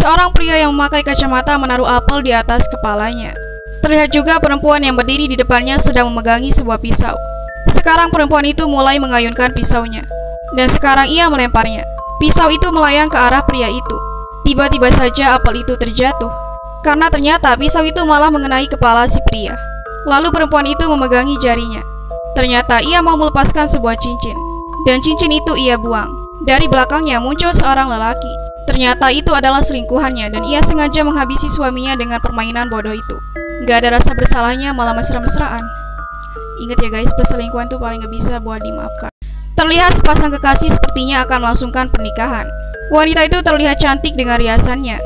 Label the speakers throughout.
Speaker 1: Seorang pria yang memakai kacamata menaruh apel di atas kepalanya. Terlihat juga perempuan yang berdiri di depannya sedang memegangi sebuah pisau. Sekarang perempuan itu mulai mengayunkan pisaunya, dan sekarang ia melemparnya. Pisau itu melayang ke arah pria itu. Tiba-tiba saja apel itu terjatuh, karena ternyata pisau itu malah mengenai kepala si pria. Lalu perempuan itu memegangi jarinya. Ternyata ia mau melepaskan sebuah cincin, dan cincin itu ia buang. Dari belakangnya muncul seorang lelaki. Ternyata itu adalah selingkuhannya, dan ia sengaja menghabisi suaminya dengan permainan bodoh itu. Gak ada rasa bersalahnya, malah mesra-mesraan. Ingat ya guys, perselingkuhan tuh paling gak bisa buat dimaafkan. Terlihat sepasang kekasih sepertinya akan melangsungkan pernikahan. Wanita itu terlihat cantik dengan riasannya.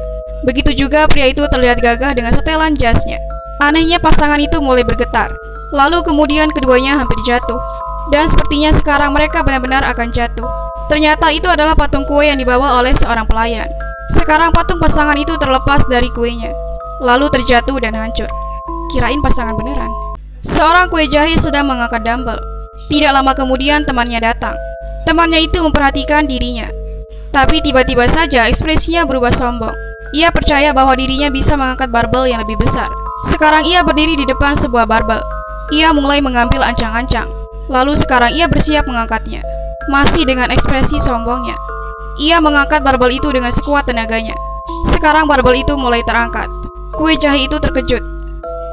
Speaker 1: Begitu juga pria itu terlihat gagah dengan setelan jasnya. Anehnya pasangan itu mulai bergetar. Lalu kemudian keduanya hampir jatuh. Dan sepertinya sekarang mereka benar-benar akan jatuh. Ternyata itu adalah patung kue yang dibawa oleh seorang pelayan. Sekarang patung pasangan itu terlepas dari kuenya, lalu terjatuh dan hancur. Kirain pasangan beneran. Seorang kue jahe sedang mengangkat dumbbell. Tidak lama kemudian temannya datang. Temannya itu memperhatikan dirinya. Tapi tiba-tiba saja ekspresinya berubah sombong. Ia percaya bahwa dirinya bisa mengangkat barbel yang lebih besar. Sekarang ia berdiri di depan sebuah barbel. Ia mulai mengambil ancang-ancang. Lalu sekarang ia bersiap mengangkatnya. Masih dengan ekspresi sombongnya. Ia mengangkat barbel itu dengan sekuat tenaganya. Sekarang barbel itu mulai terangkat. Kue jahe itu terkejut,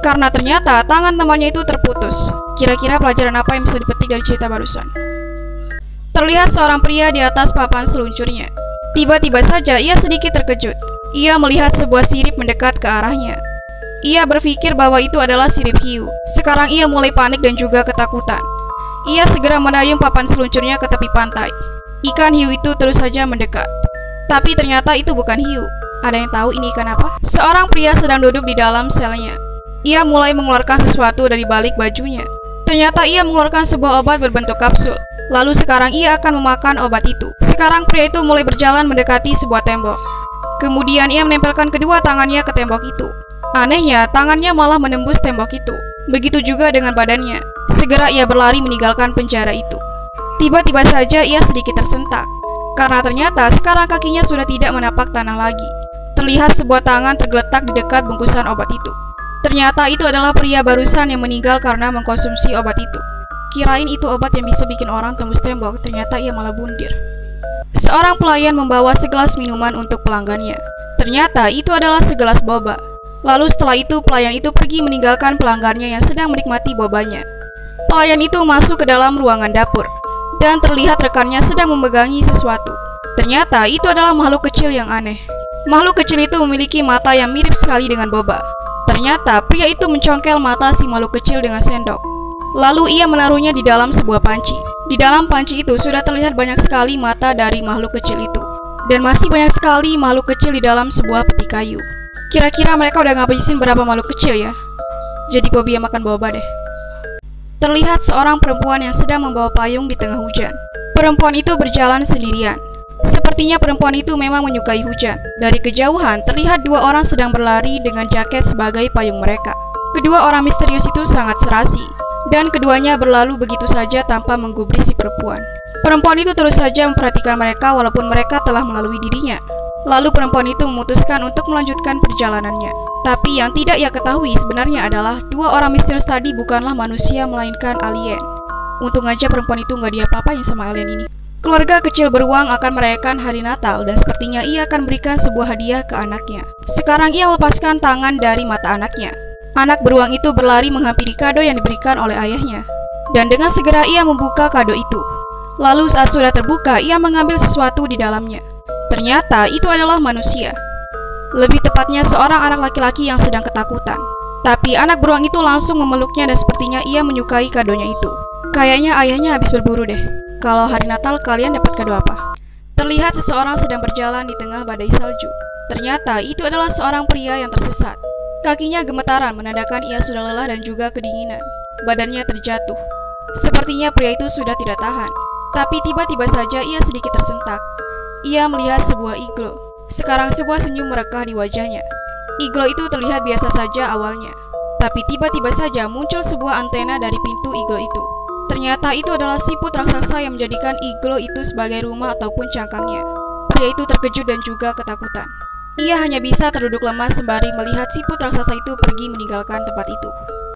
Speaker 1: karena ternyata tangan temannya itu terputus. Kira-kira pelajaran apa yang bisa dipetik dari cerita barusan? Terlihat seorang pria di atas papan seluncurnya. Tiba-tiba saja ia sedikit terkejut. Ia melihat sebuah sirip mendekat ke arahnya. Ia berpikir bahwa itu adalah sirip hiu. Sekarang ia mulai panik dan juga ketakutan. Ia segera mendayung papan seluncurnya ke tepi pantai. Ikan hiu itu terus saja mendekat. Tapi ternyata itu bukan hiu. Ada yang tahu ini ikan apa? Seorang pria sedang duduk di dalam selnya. Ia mulai mengeluarkan sesuatu dari balik bajunya. Ternyata ia mengeluarkan sebuah obat berbentuk kapsul. Lalu sekarang ia akan memakan obat itu. Sekarang pria itu mulai berjalan mendekati sebuah tembok. Kemudian ia menempelkan kedua tangannya ke tembok itu. Anehnya, tangannya malah menembus tembok itu. Begitu juga dengan badannya. Segera ia berlari meninggalkan penjara itu. Tiba-tiba saja ia sedikit tersentak, karena ternyata sekarang kakinya sudah tidak menapak tanah lagi. Terlihat sebuah tangan tergeletak di dekat bungkusan obat itu. Ternyata itu adalah pria barusan yang meninggal karena mengkonsumsi obat itu. Kirain itu obat yang bisa bikin orang tembus tembok, ternyata ia malah bundir. Seorang pelayan membawa segelas minuman untuk pelanggannya. Ternyata itu adalah segelas boba. Lalu setelah itu pelayan itu pergi meninggalkan pelanggannya yang sedang menikmati bobanya. Pelayan itu masuk ke dalam ruangan dapur, dan terlihat rekannya sedang memegangi sesuatu. Ternyata itu adalah makhluk kecil yang aneh. Makhluk kecil itu memiliki mata yang mirip sekali dengan boba. Ternyata pria itu mencongkel mata si makhluk kecil dengan sendok. Lalu ia menaruhnya di dalam sebuah panci. Di dalam panci itu sudah terlihat banyak sekali mata dari makhluk kecil itu. Dan masih banyak sekali makhluk kecil di dalam sebuah peti kayu. Kira-kira mereka udah ngabisin berapa makhluk kecil ya? Jadi Bobby yang makan boba deh. Terlihat seorang perempuan yang sedang membawa payung di tengah hujan. Perempuan itu berjalan sendirian. Sepertinya perempuan itu memang menyukai hujan. Dari kejauhan, terlihat dua orang sedang berlari dengan jaket sebagai payung mereka. Kedua orang misterius itu sangat serasi, dan keduanya berlalu begitu saja tanpa menggubris si perempuan. Perempuan itu terus saja memperhatikan mereka walaupun mereka telah melalui dirinya. Lalu perempuan itu memutuskan untuk melanjutkan perjalanannya. Tapi yang tidak ia ketahui sebenarnya adalah dua orang misterius tadi bukanlah manusia melainkan alien. Untung aja perempuan itu nggak diapa-apain sama alien ini. Keluarga kecil beruang akan merayakan hari Natal dan sepertinya ia akan berikan sebuah hadiah ke anaknya. Sekarang ia melepaskan tangan dari mata anaknya. Anak beruang itu berlari menghampiri kado yang diberikan oleh ayahnya. Dan dengan segera ia membuka kado itu. Lalu saat sudah terbuka, ia mengambil sesuatu di dalamnya. Ternyata itu adalah manusia. Lebih tepatnya seorang anak laki-laki yang sedang ketakutan. Tapi anak beruang itu langsung memeluknya dan sepertinya ia menyukai kadonya itu. Kayaknya ayahnya habis berburu deh. Kalau hari Natal kalian dapat kado apa? Terlihat seseorang sedang berjalan di tengah badai salju. Ternyata itu adalah seorang pria yang tersesat. Kakinya gemetaran menandakan ia sudah lelah dan juga kedinginan. Badannya terjatuh. Sepertinya pria itu sudah tidak tahan. Tapi tiba-tiba saja ia sedikit tersentak. Ia melihat sebuah iglo. Sekarang sebuah senyum merekah di wajahnya. Iglo itu terlihat biasa saja awalnya. Tapi tiba-tiba saja muncul sebuah antena dari pintu iglo itu. Ternyata itu adalah siput raksasa yang menjadikan iglo itu sebagai rumah ataupun cangkangnya. Pria itu terkejut dan juga ketakutan. Ia hanya bisa terduduk lemas sembari melihat siput raksasa itu pergi meninggalkan tempat itu.